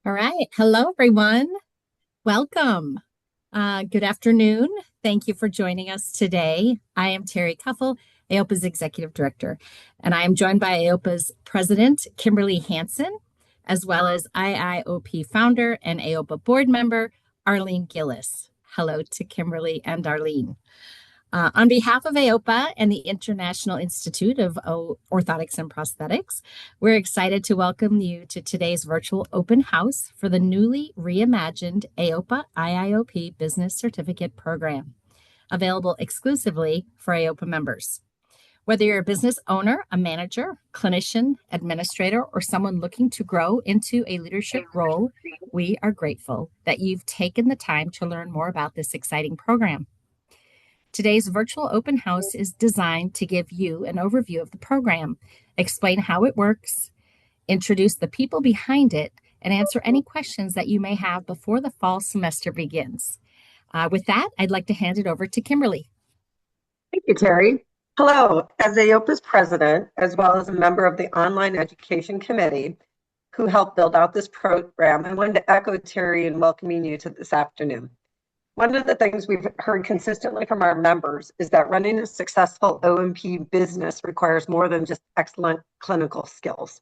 All right. Hello, everyone. Welcome. Good afternoon. Thank you for joining us today. I am Terry Cuffell, AOPA's Executive Director, and I am joined by AOPA's President, Kimberly Hansen, as well as IIOP founder and AOPA board member, Arlene Gillis. Hello to Kimberly and Arlene. On behalf of AOPA and the International Institute of Orthotics and Prosthetics, we're excited to welcome you to today's virtual open house for the newly reimagined AOPA IIOP Business Certificate Program, available exclusively for AOPA members. Whether you're a business owner, a manager, clinician, administrator, or someone looking to grow into a leadership role, we are grateful that you've taken the time to learn more about this exciting program. Today's virtual open house is designed to give you an overview of the program, explain how it works, introduce the people behind it, and answer any questions that you may have before the fall semester begins. With that, I'd like to hand it over to Kimberly. Thank you, Terry. Hello, as AOPA's president, as well as a member of the Online Education Committee who helped build out this program, I wanted to echo Terry in welcoming you to this afternoon. One of the things we've heard consistently from our members is that running a successful O&P business requires more than just excellent clinical skills.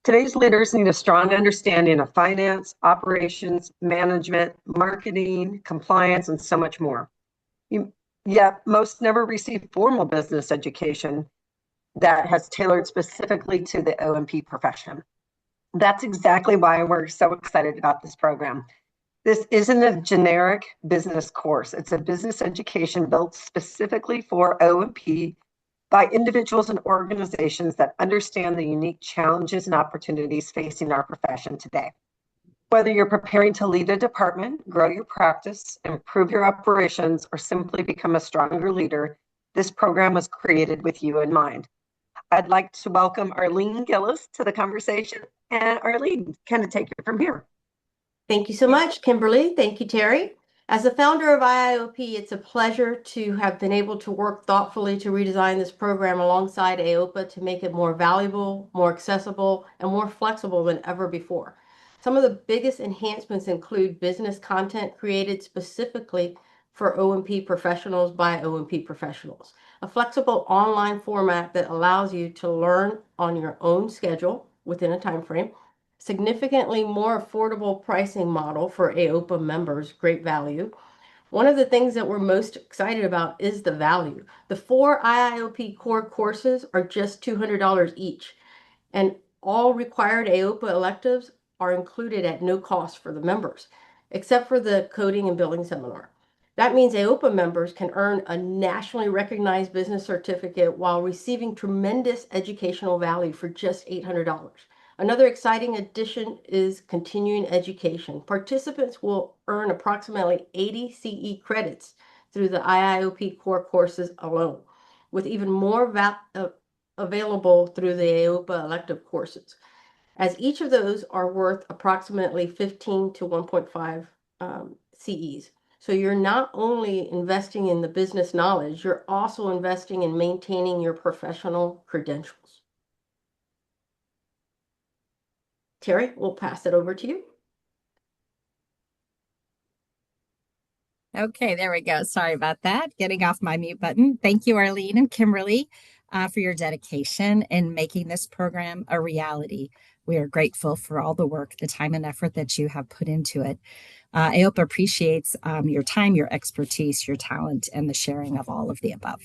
Today's leaders need a strong understanding of finance, operations, management, marketing, compliance, and so much more. Yet most never receive formal business education that has tailored specifically to the O&P profession. That's exactly why we're so excited about this program. This isn't a generic business course. It's a business education built specifically for O&P by individuals and organizations that understand the unique challenges and opportunities facing our profession today. Whether you're preparing to lead a department, grow your practice, improve your operations, or simply become a stronger leader, this program was created with you in mind. I'd like to welcome Arlene Gillis to the conversation. And Arlene, kind of take it from here. Thank you so much, Kimberly. Thank you, Terry. As the founder of IIOP, it's a pleasure to have been able to work thoughtfully to redesign this program alongside AOPA to make it more valuable, more accessible, and more flexible than ever before. Some of the biggest enhancements include business content created specifically for O&P professionals by O&P professionals, a flexible online format that allows you to learn on your own schedule within a time frame, significantly more affordable pricing model for AOPA members, great value. One of the things that we're most excited about is the value. The 4 IIOP core courses are just $200 each, and all required AOPA electives are included at no cost for the members, except for the coding and billing seminar. That means AOPA members can earn a nationally recognized business certificate while receiving tremendous educational value for just $800. Another exciting addition is continuing education. Participants will earn approximately 80 CE credits through the IIOP core courses alone, with even more available through the AOPA elective courses, as each of those are worth approximately 15 to 1.5 CEs. So you're not only investing in the business knowledge, you're also investing in maintaining your professional credentials. Terry, we'll pass it over to you. Okay, there we go. Sorry about that. Getting off my mute button. Thank you, Arlene and Kimberly, for your dedication in making this program a reality. We are grateful for all the work, the time and effort that you have put into it. AOPA appreciates your time, your expertise, your talent, and the sharing of all of the above.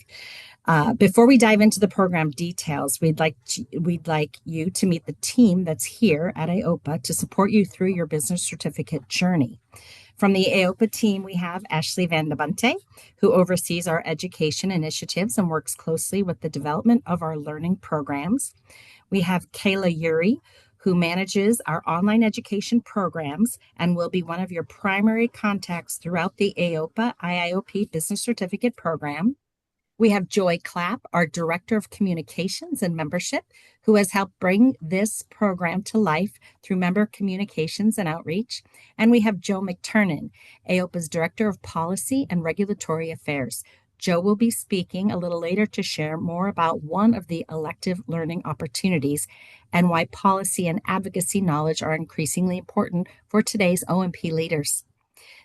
Before we dive into the program details, we'd like you to meet the team that's here at AOPA to support you through your business certificate journey. From the AOPA team, we have Ashley Van de Bunte, who oversees our education initiatives and works closely with the development of our learning programs. We have Kayla Yuri, who manages our online education programs and will be one of your primary contacts throughout the AOPA IIOP Business Certificate Program. We have Joy Clapp, our Director of Communications and Membership, who has helped bring this program to life through member communications and outreach. And we have Joe McTurnan, AOPA's Director of Policy and Regulatory Affairs. Joe will be speaking a little later to share more about one of the elective learning opportunities and why policy and advocacy knowledge are increasingly important for today's O&P leaders.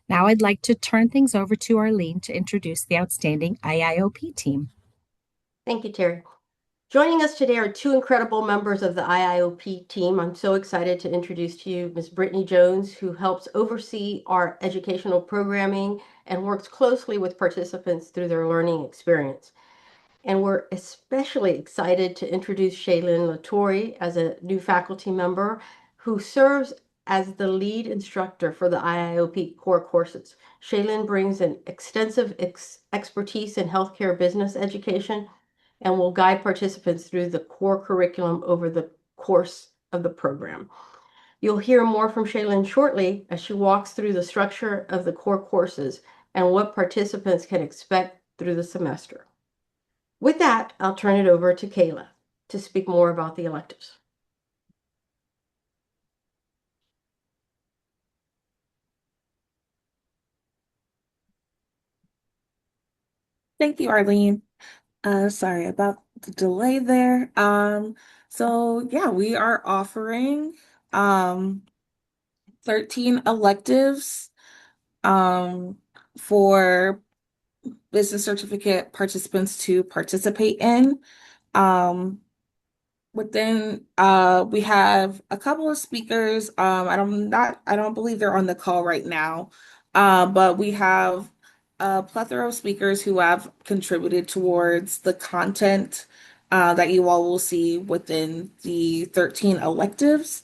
Now I'd like to turn things over to Arlene to introduce the outstanding IIOP team. Thank you, Terry. Joining us today are two incredible members of the IIOP team. I'm so excited to introduce to you Ms. Brittany Jones, who helps oversee our educational programming and works closely with participants through their learning experience. And we're especially excited to introduce Shaylin Latourie as a new faculty member who serves as the lead instructor for the IIOP core courses. Shaylin brings an extensive expertise in healthcare business education and will guide participants through the core curriculum over the course of the program. You'll hear more from Shaylin shortly as she walks through the structure of the core courses and what participants can expect through the semester. With that, I'll turn it over to Kayla to speak more about the electives. Thank you, Arlene. Sorry about the delay there. So yeah, we are offering 13 electives um for business certificate participants to participate in. Um, we have a couple of speakers. I don't believe they're on the call right now. But we have a plethora of speakers who have contributed towards the content that you all will see within the 13 electives.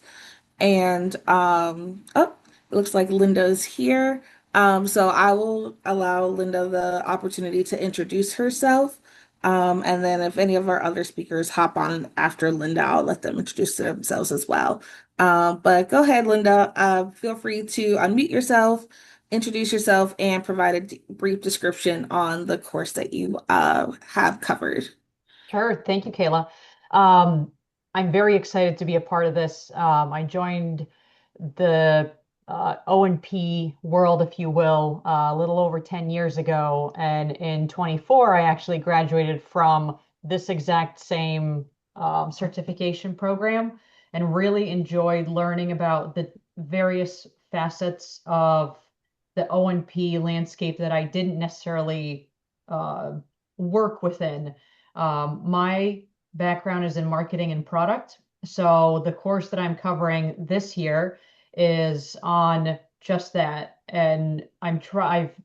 And oh, it looks like Linda's here. So I will allow Linda the opportunity to introduce herself. And then if any of our other speakers hop on after Linda, I'll let them introduce themselves as well. But go ahead, Linda. Feel free to unmute yourself, introduce yourself, and provide a brief description on the course that you have covered. Sure. Thank you, Kayla. Um, I'm very excited to be a part of this. I joined the O&P world, if you will, a little over 10 years ago. And in 24, I actually graduated from this exact same certification program and really enjoyed learning about the various facets of the O&P landscape that I didn't necessarily work within. My background is in marketing and product. So the course that I'm covering this year is on just that. And I've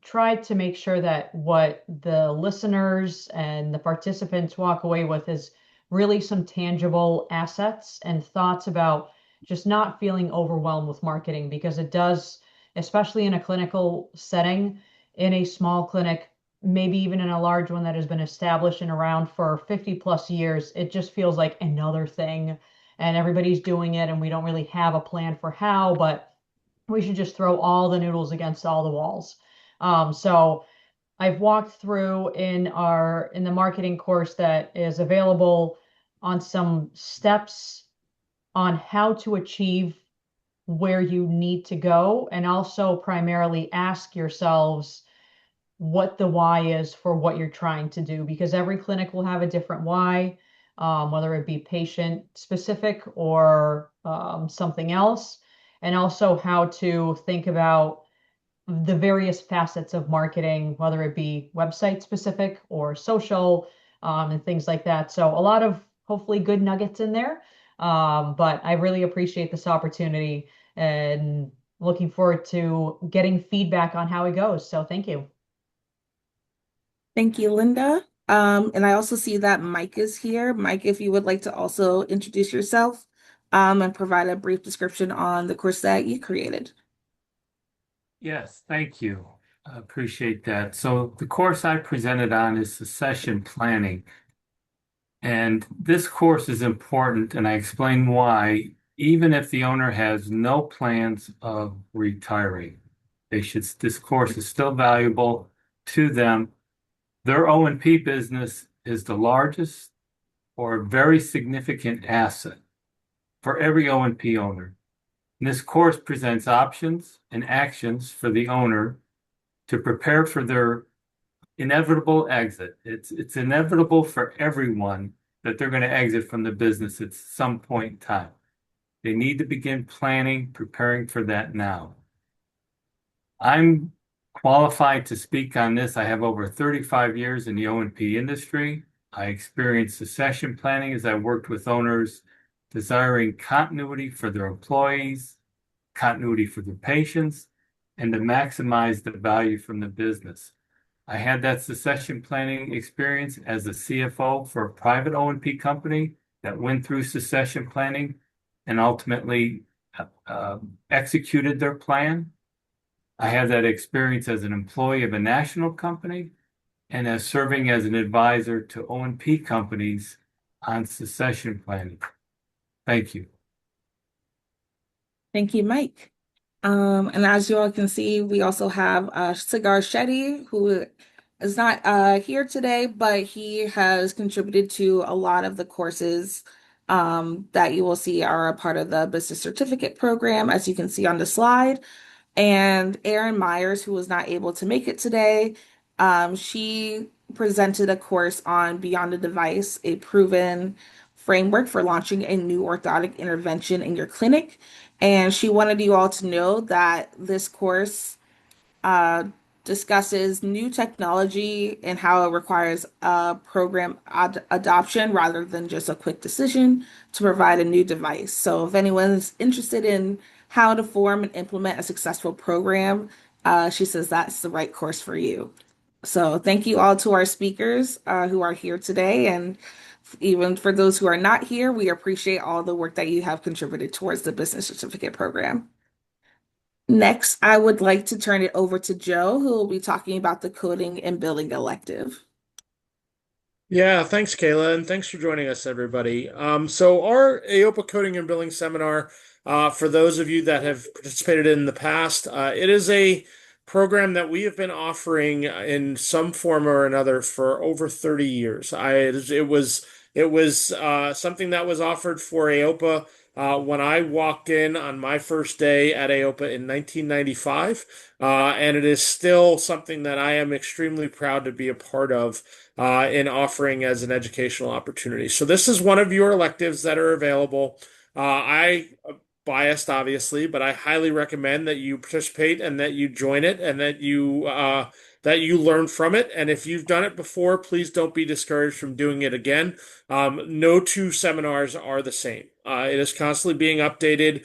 tried to make sure that what the listeners and the participants walk away with is really some tangible assets and thoughts about just not feeling overwhelmed with marketing, because it does, especially in a clinical setting, in a small clinic, maybe even in a large one that has been established and around for 50 plus years, it just feels like another thing and everybody's doing it and we don't really have a plan for how, but we should just throw all the noodles against all the walls. So I've walked through in the marketing course that is available on some steps on how to achieve where you need to go, and also primarily ask yourselves what the why is for what you're trying to do, because every clinic will have a different why, whether it be patient specific or something else, and also how to think about the various facets of marketing, whether it be website specific or social, and things like that. So a lot of hopefully good nuggets in there. But I really appreciate this opportunity and looking forward to getting feedback on how it goes. So thank you. Thank you, Linda. And I also see that Mike is here. Mike, if you would like to also introduce yourself, and provide a brief description on the course that you created. Yes, thank you. I appreciate that. So the course I presented on is succession planning. And this course is important, and I explain why, even if the owner has no plans of retiring. This course is still valuable to them. Their O&P business is the largest or very significant asset for every O&P owner. And this course presents options and actions for the owner to prepare for their inevitable exit. It's inevitable for everyone that they're going to exit from the business at some point in time. They need to begin planning, preparing for that now. I'm qualified to speak on this. I have over 35 years in the O&P industry. I experienced succession planning as I worked with owners desiring continuity for their employees, continuity for their patients, and to maximize the value from the business. I had that succession planning experience as a CFO for a private O&P company that went through succession planning and ultimately executed their plan. I had that experience as an employee of a national company and as serving as an advisor to O&P companies on succession planning. Thank you. Thank you, Mike. And as you all can see, we also have Sagar Shetty, who is not here today, but he has contributed to a lot of the courses that you will see are a part of the business certificate program, as you can see on the slide. And Erin Myers, who was not able to make it today, she presented a course on Beyond the Device, a proven framework for launching a new orthotic intervention in your clinic. And she wanted you all to know that this course uh, discusses new technology and how it requires a program adoption rather than just a quick decision to provide a new device. So if anyone's interested in how to form and implement a successful program, she says that's the right course for you. So thank you all to our speakers who are here today. And even for those who are not here, we appreciate all the work that you have contributed towards the business certificate program. Next, I would like to turn it over to Joe, who will be talking about the coding and billing elective. Yeah, thanks, Kayla, and thanks for joining us, everybody. So our AOPA coding and billing seminar, for those of you that have participated in the past, it is a program that we have been offering in some form or another for over 30 years. It was something that was offered for AOPA when I walked in on my first day at AOPA in 1995, and it is still something that I am extremely proud to be a part of in offering as an educational opportunity. So this is one of your electives that are available. I biased obviously, but I highly recommend that you participate and that you join it and that you learn from it. And if you've done it before, please don't be discouraged from doing it again. No two seminars are the same. It is constantly being updated.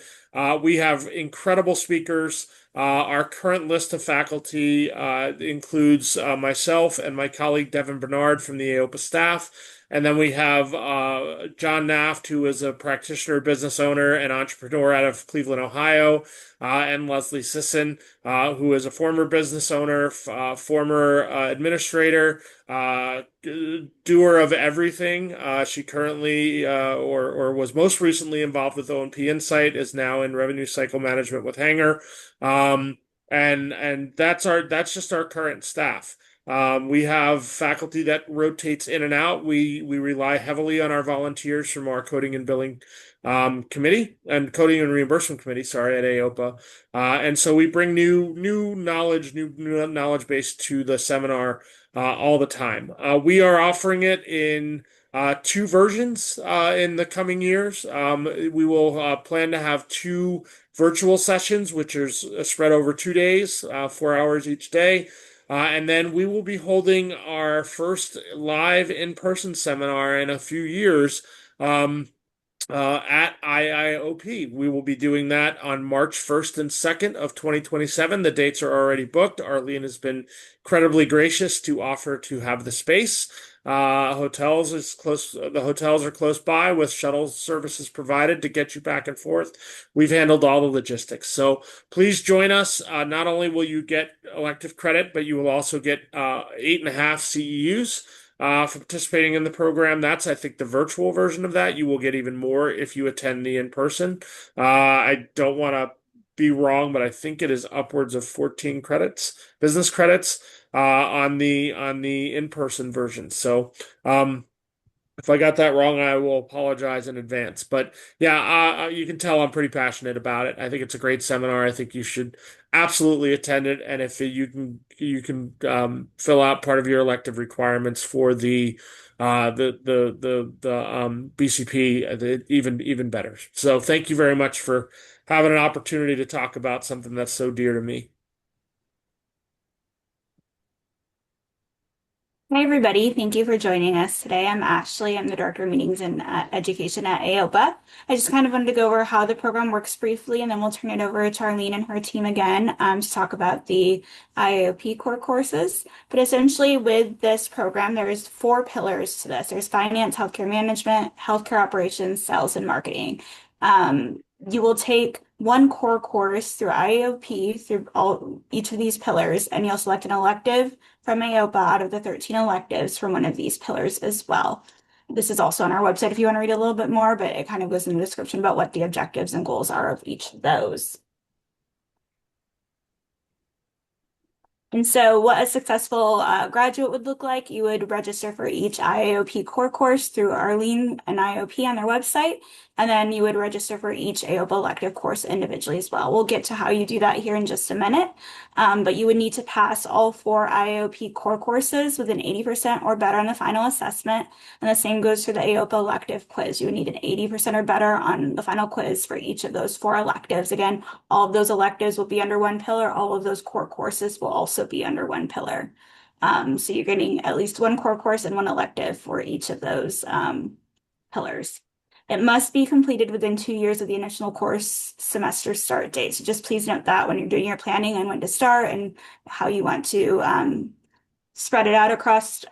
We have incredible speakers. Our current list of faculty includes myself and my colleague Devin Bernard from the AOPA staff. And then we have John Naft, who is a practitioner, business owner, and entrepreneur out of Cleveland, Ohio, and Leslie Sisson, who is a former business owner, former administrator, doer of everything. She currently, or was most recently involved with O&P Insight, is now in revenue cycle management with Hanger. And that's just our current staff. We have faculty that rotates in and out. We rely heavily on our volunteers from our coding and billing committee and coding and reimbursement committee, sorry, at AOPA. And so we bring new knowledge base to the seminar all the time. We are offering it in two versions in the coming years. We will plan to have two virtual sessions, which is spread over 2 days, 4 hours each day. And then we will be holding our first live in-person seminar in a few years at IIOP. We will be doing that on March 1st and 2nd of 2027. The dates are already booked. Arlene has been incredibly gracious to offer to have the space. The hotels are close by with shuttle services provided to get you back and forth. We've handled all the logistics. So please join us. Not only will you get elective credit, but you will also get 8.5 CEUs for participating in the program. That's, I think, the virtual version of that. You will get even more if you attend the in-person. I don't want to be wrong, but I think it is upwards of 14 credits, business credits, on the in-person version. So If I got that wrong, I will apologize in advance. But yeah, you can tell I'm pretty passionate about it. I think it's a great seminar. I think you should absolutely attend it. And if you can fill out part of your elective requirements for the BCP, even better. So thank you very much for having an opportunity to talk about something that's so dear to me. Hi, everybody. Thank you for joining us today. I'm Ashley. I'm the Director of Meetings and Education at AOPA. I just kind of wanted to go over how the program works briefly, and then we'll turn it over to Arlene and her team again to talk about the IIOP core courses. But essentially, with this program, there's 4 pillars to this. There's finance, healthcare management, healthcare operations, sales, and marketing. You will take one core course through IIOP through each of these pillars, and you'll select an elective from AOPA out of the 13 electives from one of these pillars as well. This is also on our website if you want to read a little bit more, but it kind of goes in the description about what the objectives and goals are of each of those. And so what a successful graduate would look like, you would register for each IIOP core course through Arlene and IIOP on their website, and then you would register for each AOPA elective course individually as well. We'll get to how you do that here in just a minute, but you would need to pass all 4 IIOP core courses with an 80% or better on the final assessment, and the same goes for the AOPA elective quiz. You would need an 80% or better on the final quiz for each of those 4 electives. Again, all of those electives will be under one pillar. All of those core courses will also be under one pillar. So you're getting at least one core course and one elective for each of those pillars. It must be completed within 2 years of the initial course semester start date. So just please note that when you're doing your planning and when to start and how you want to spread it out across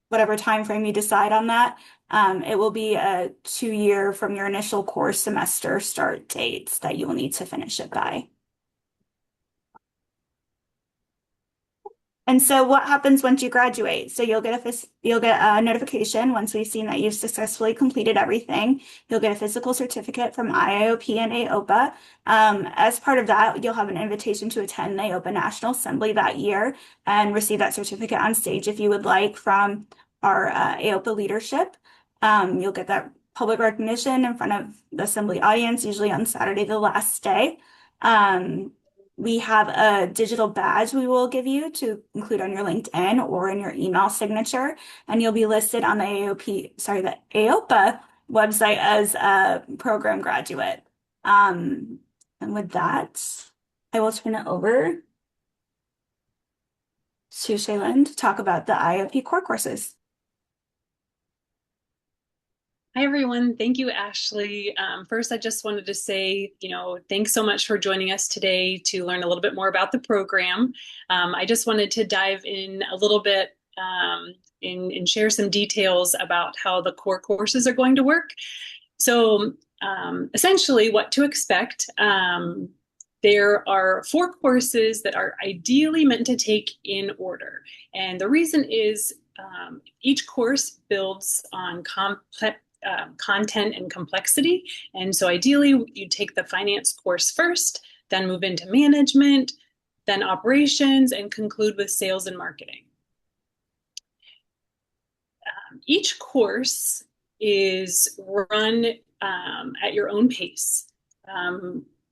whatever time frame you decide on that. It will be a 2-year from your initial course semester start dates that you will need to finish it by. And so what happens once you graduate? So you'll get a notification once we've seen that you've successfully completed everything. You'll get a physical certificate from IIOP and AOPA. As part of that, you'll have an invitation to attend the AOPA National Assembly that year and receive that certificate on stage if you would like from our AOPA leadership. You'll get that public recognition in front of the assembly audience, usually on Saturday, the last day. We have a digital badge we will give you to include on your LinkedIn or in your email signature, and you'll be listed on the AOPA website as a program graduate. And with that, I will turn it over to Shaylin to talk about the IIOP core courses. Hi, everyone. Thank you, Ashley. First, I just wanted to say, thanks so much for joining us today to learn a little bit more about the program. I just wanted to dive in a little bit and share some details about how the core courses are going to work. So essentially what to expect. There are 4 courses that are ideally meant to take in order. And the reason is each course builds on content and complexity. And so ideally, you take the finance course first, then move into management, then operations, and conclude with sales and marketing. Each course is run at your own pace.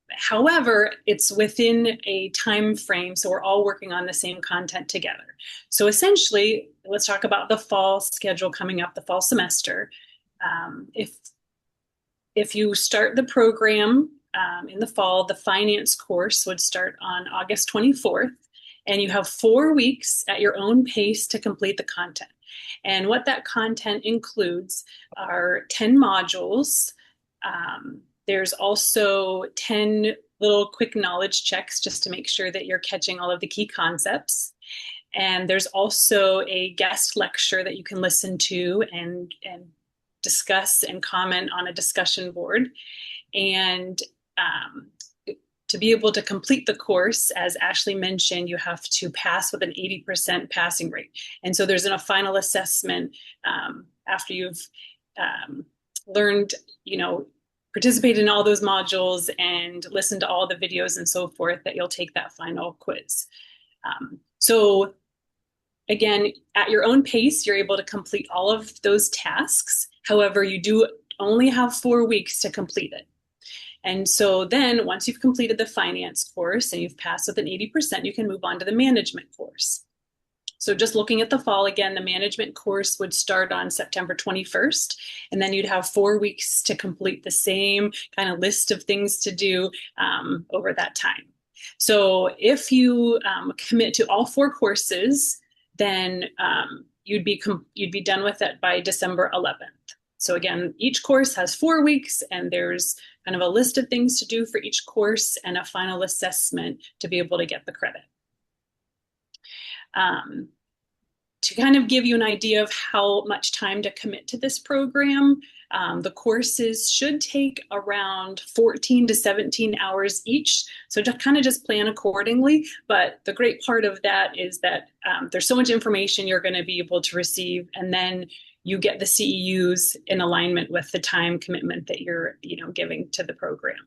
However, it's within a time frame, so we're all working on the same content together. So essentially, let's talk about the fall schedule coming up, the fall semester. If you start the program in the fall, the finance course would start on August 24th, and you have 4 weeks at your own pace to complete the content. And what that content includes are 10 modules. There's also 10 little quick knowledge checks just to make sure that you're catching all of the key concepts. And there's also a guest lecture that you can listen to and discuss and comment on a discussion board. And to be able to complete the course, as Ashley mentioned, you have to pass with an 80% passing rate. And so there's a final assessment after you've learned, participate in all those modules and listen to all the videos and so forth, that you'll take that final quiz. So again, at your own pace, you're able to complete all of those tasks. However, you do only have 4 weeks to complete it. And so then once you've completed the finance course and you've passed with an 80%, you can move on to the management course. So just looking at the fall again, the management course would start on September 21st, and then you'd have 4 weeks to complete the same kind of list of things to do over that time. So if you commit to all 4 courses, then you'd be done with it by December 11th. So again, each course has 4 weeks, and there's kind of a list of things to do for each course and a final assessment to be able to get the credit. To kind of give you an idea of how much time to commit to this program, the courses should take around 14 to 17 hours each. So just plan accordingly. But the great part of that is that there's so much information you're going to be able to receive, and then you get the CEUs in alignment with the time commitment that you're giving to the program.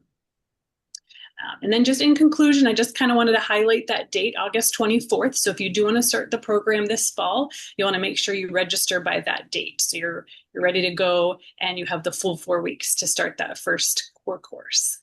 And then just in conclusion, I just kind of wanted to highlight that date, August 24th. So if you do want to start the program this fall, you want to make sure you register by that date. So you're ready to go and you have the full 4 weeks to start that first core course.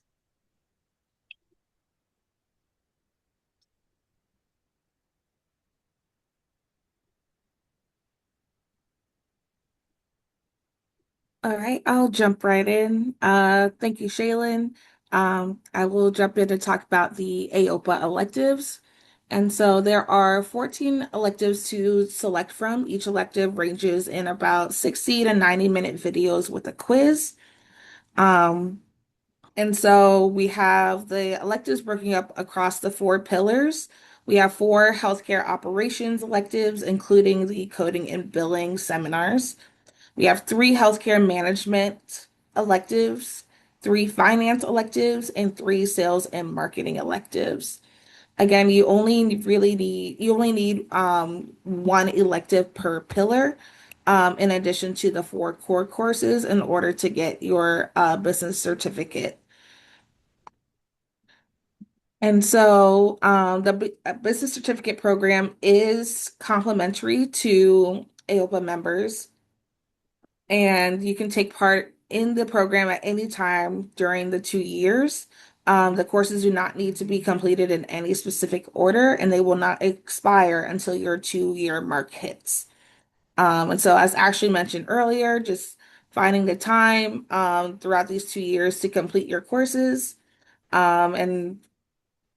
All right, I'll jump right in. Thank you, Shaylin. I will jump in to talk about the AOPA electives. And so there are 14 electives to select from. Each elective ranges in about 60 to 90-minute videos with a quiz. And so we have the electives broken up across the 4 pillars. We have 4 healthcare operations electives, including the coding and billing seminars. We have 3 healthcare management electives, 3 finance electives, and 3 sales and marketing electives. Again, you only need 1 elective per pillar, in addition to the 4 core courses in order to get your business certificate. And so the business certificate program is complimentary to AOPA members, and you can take part in the program at any time during the 2 years. The courses do not need to be completed in any specific order, and they will not expire until your 2-year mark hits. And so, as Ashley mentioned earlier, just finding the time throughout these 2 years to complete your courses, and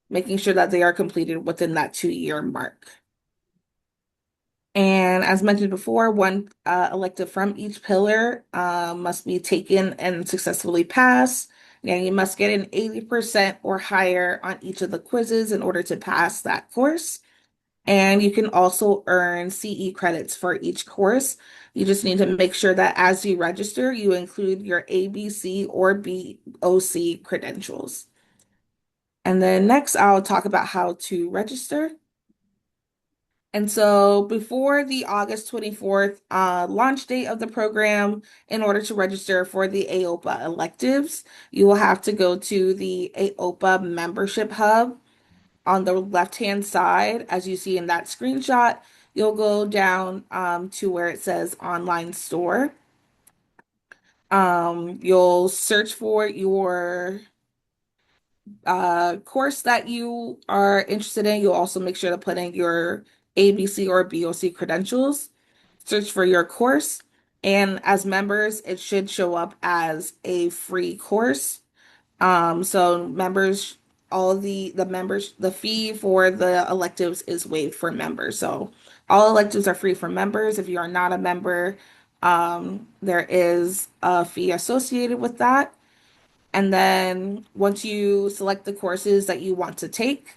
making sure that they are completed within that 2-year mark. And as mentioned before, 1 elective from each pillar must be taken and successfully passed. And you must get an 80% or higher on each of the quizzes in order to pass that course. And you can also earn CE credits for each course. You just need to make sure that as you register, you include your ABC or BOC credentials. And then next, I'll talk about how to register. And so before the August 24th launch date of the program, in order to register for the AOPA electives, you will have to go to the AOPA membership hub on the left-hand side. As you see in that screenshot, you'll go down to where it says online store. You'll search for your course that you are interested in. You'll also make sure to put in your ABC or BOC credentials, search for your course, and as members, it should show up as a free course. So members, all of the members, the fee for the electives is waived for members. So all electives are free for members. If you are not a member, there is a fee associated with that. And then once you select the courses that you want to take,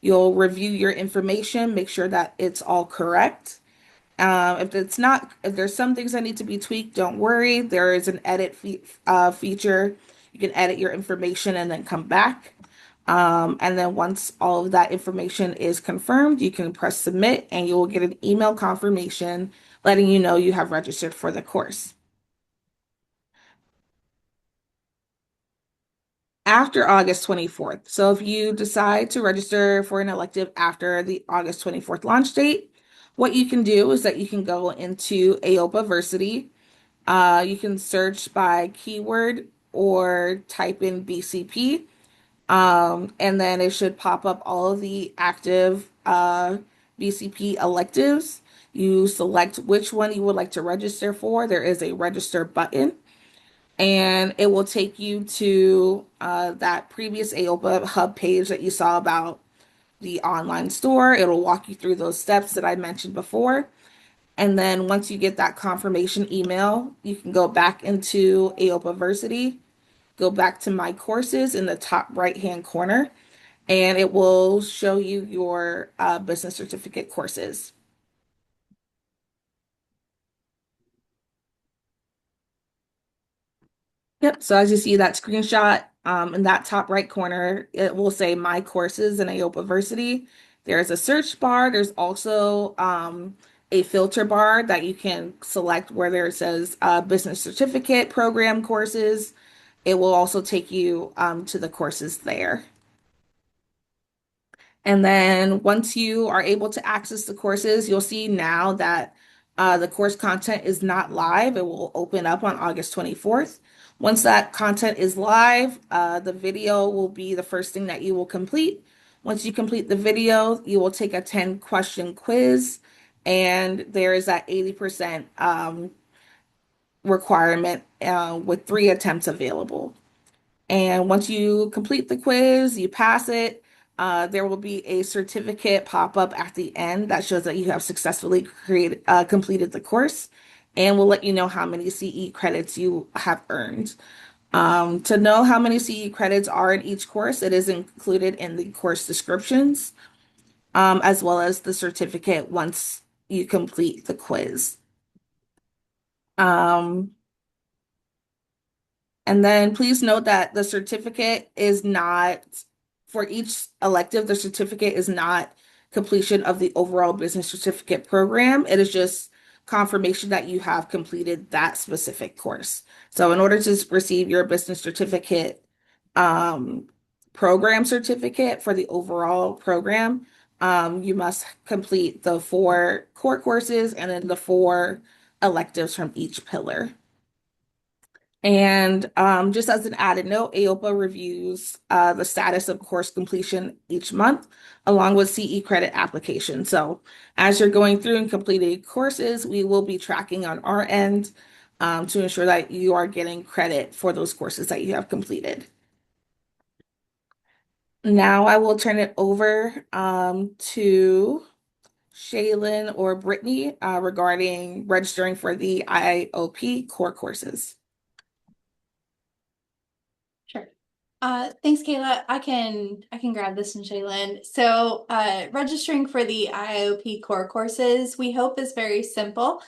you'll review your information, make sure that it's all correct. If it's not, if there's some things that need to be tweaked, don't worry. There is an edit feature. You can edit your information and then come back. And then once all of that information is confirmed, you can press submit and you will get an email confirmation letting you know you have registered for the course. After August 24th. So if you decide to register for an elective after the August 24th launch date, What you can do is that you can go into AOPA Versity. You can search by keyword or type in BCP. And then it should pop up all of the active BCP electives. You select which one you would like to register for. There is a register button, and it will take you to that previous AOPA hub page that you saw about the online store. It'll walk you through those steps that I mentioned before. And then once you get that confirmation email, you can go back into AOPA Versity, go back to My Courses in the top right-hand corner, and it will show you your business certificate courses. Yep, so as you see that screenshot in that top right corner, it will say My Courses in AOPA Versity. There's a search bar. There's also a filter bar that you can select where there says Business Certificate Program Courses. It will also take you to the courses there. And then once you are able to access the courses, you'll see now that the course content is not live. It will open up on August 24th. Once that content is live, the video will be the first thing that you will complete. Once you complete the video, you will take a 10-question quiz, and there is that 80% requirement with 3 attempts available. And once you complete the quiz, you pass it, there will be a certificate pop up at the end that shows that you have successfully completed the course, and will let you know how many CE credits you have earned. To know how many CE credits are in each course, it is included in the course descriptions, as well as the certificate once you complete the quiz. Um, And then please note that the certificate is not, for each elective, the certificate is not completion of the overall business certificate program. It is just confirmation that you have completed that specific course. So in order to receive your business certificate, program certificate for the overall program, you must complete the 4 core courses and then the 4 electives from each pillar. And just as an added note, AOPA reviews the status of course completion each month, along with CE credit application. So as you're going through and completing courses, we will be tracking on our end to ensure that you are getting credit for those courses that you have completed. Now I will turn it over to Shaylin or Brittany regarding registering for the IIOP core courses. Sure. Thanks, Kayla. I can grab this one, Shaylin. So registering for the IIOP core courses, we hope is very simple.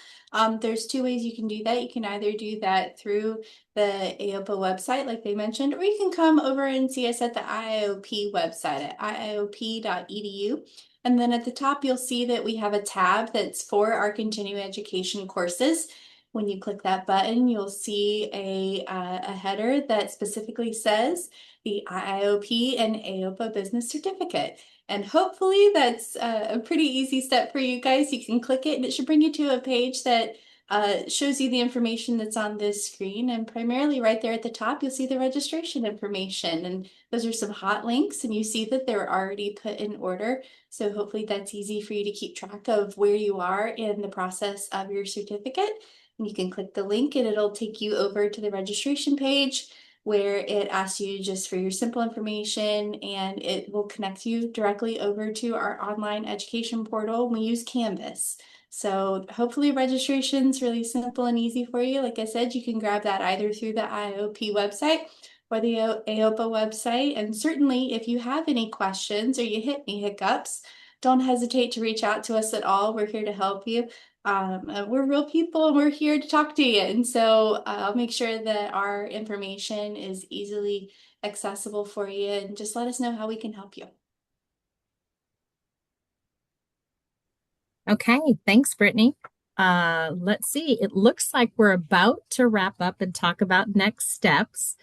There's 2 ways you can do that. You can either do that through the AOPA website, like they mentioned, or you can come over and see us at the IIOP website at iiop.edu. And then at the top, you'll see that we have a tab that's for our continuing education courses. When you click that button, you'll see a header that specifically says the IIOP and AOPA Business Certificate. And hopefully that's a pretty easy step for you guys. You can click it and it should bring you to a page that shows you the information that's on this screen. And primarily right there at the top, you'll see the registration information. And those are some hot links, and you see that they're already put in order. So hopefully that's easy for you to keep track of where you are in the process of your certificate. And you can click the link and it'll take you over to the registration page where it asks you just for your simple information, and it will connect you directly over to our online education portal. We use Canvas. So hopefully registration's really simple and easy for you. Like I said, you can grab that either through the IIOP website or the AOPA website. And certainly if you have any questions or you hit any hiccups, don't hesitate to reach out to us at all. We're here to help you. We're real people and we're here to talk to you. And so I'll make sure that our information is easily accessible for you, and just let us know how we can help you. Okay, thanks, Brittany. Let's see. It looks like we're about to wrap up and talk about next steps.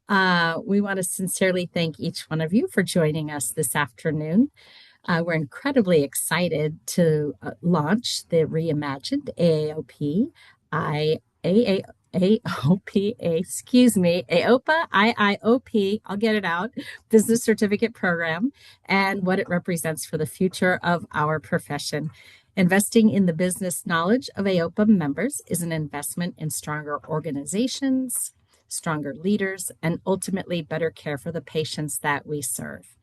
We want to sincerely thank each one of you for joining us this afternoon. We're incredibly excited to launch the reimagined AAOP, AOPA, IIOP, I'll get it out, Business Certificate Program, and what it represents for the future of our profession. Investing in the business knowledge of AOPA members is an investment in stronger organizations, stronger leaders, and ultimately better care for the patients that we serve.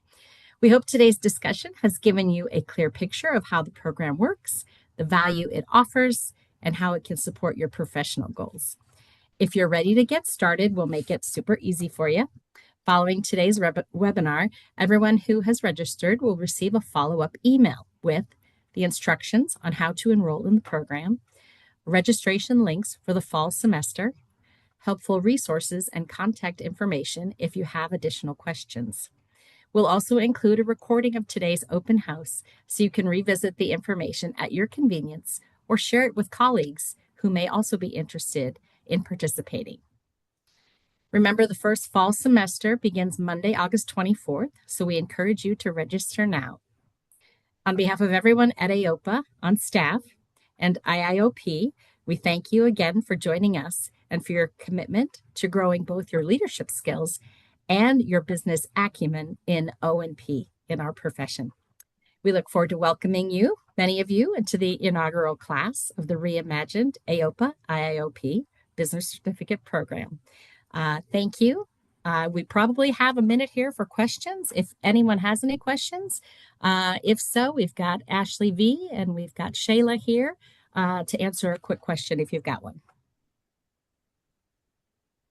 We hope today's discussion has given you a clear picture of how the program works, the value it offers, and how it can support your professional goals. If you're ready to get started, we'll make it super easy for you. Following today's webinar, everyone who has registered will receive a follow-up email with the instructions on how to enroll in the program, registration links for the fall semester, helpful resources and contact information if you have additional questions. We'll also include a recording of today's open house so you can revisit the information at your convenience or share it with colleagues who may also be interested in participating. Remember, the first fall semester begins Monday, August 24th, so we encourage you to register now. On behalf of everyone at AOPA, on staff, and IIOP, we thank you again for joining us and for your commitment to growing both your leadership skills and your business acumen in O&P in our profession. We look forward to welcoming you, many of you, into the inaugural class of the reimagined AOPA IIOP Business Certificate Program. Thank you. We probably have a minute here for questions if anyone has any questions. If so, we've got Ashley V and we've got Shayla here to answer a quick question if you've got one.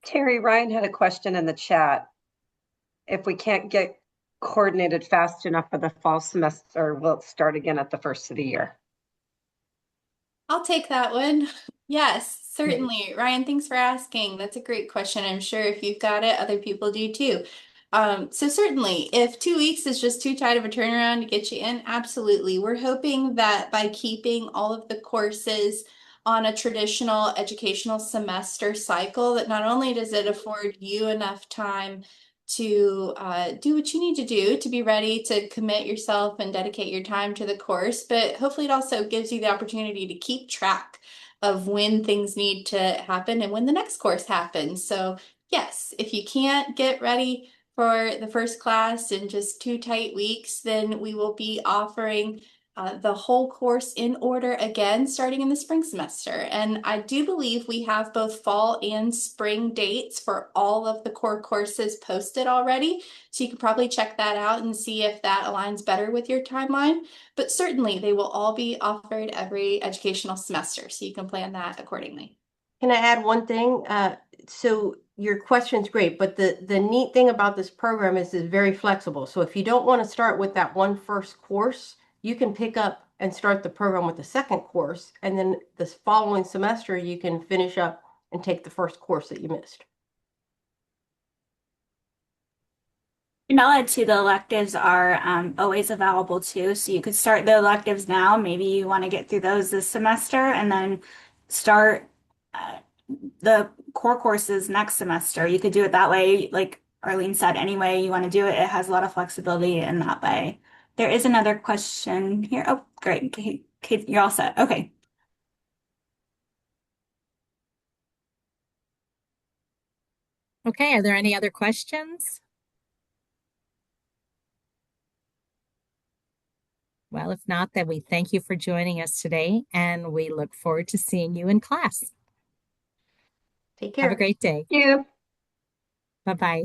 Terry, Ryan had a question in the chat. If we can't get coordinated fast enough for the fall semester, will it start again at the first of the year? I'll take that one. Yes, certainly. Ryan, thanks for asking. That's a great question. I'm sure if you've got it, other people do too. So certainly, if 2 weeks is just too tight of a turnaround to get you in, absolutely. We're hoping that by keeping all of the courses on a traditional educational semester cycle, that not only does it afford you enough time to do what you need to do to be ready to commit yourself and dedicate your time to the course, but hopefully it also gives you the opportunity to keep track of when things need to happen and when the next course happens. So yes, if you can't get ready for the first class in just 2 tight weeks, then we will be offering the whole course in order again, starting in the spring semester. And I do believe we have both fall and spring dates for all of the core courses posted already. So you can probably check that out and see if that aligns better with your timeline. But certainly they will all be offered every educational semester. So you can plan that accordingly. Can I add one thing? So your question's great, but the neat thing about this program is it's very flexible. So if you don't want to start with that one first course, you can pick up and start the program with the second course, and then this following semester you can finish up and take the first course that you missed. Vanilla too, the electives are always available too. So you could start the electives now. Maybe you want to get through those this semester and then start the core courses next semester. You could do it that way. Like Arlene said, any way you want to do it, it has a lot of flexibility in that way. There is another question here. Oh, great. Kate, you're all set. Okay. Okay, are there any other questions? Well, if not, then we thank you for joining us today, and we look forward to seeing you in class. Take care. Have a great day. Thank you. Bye-bye.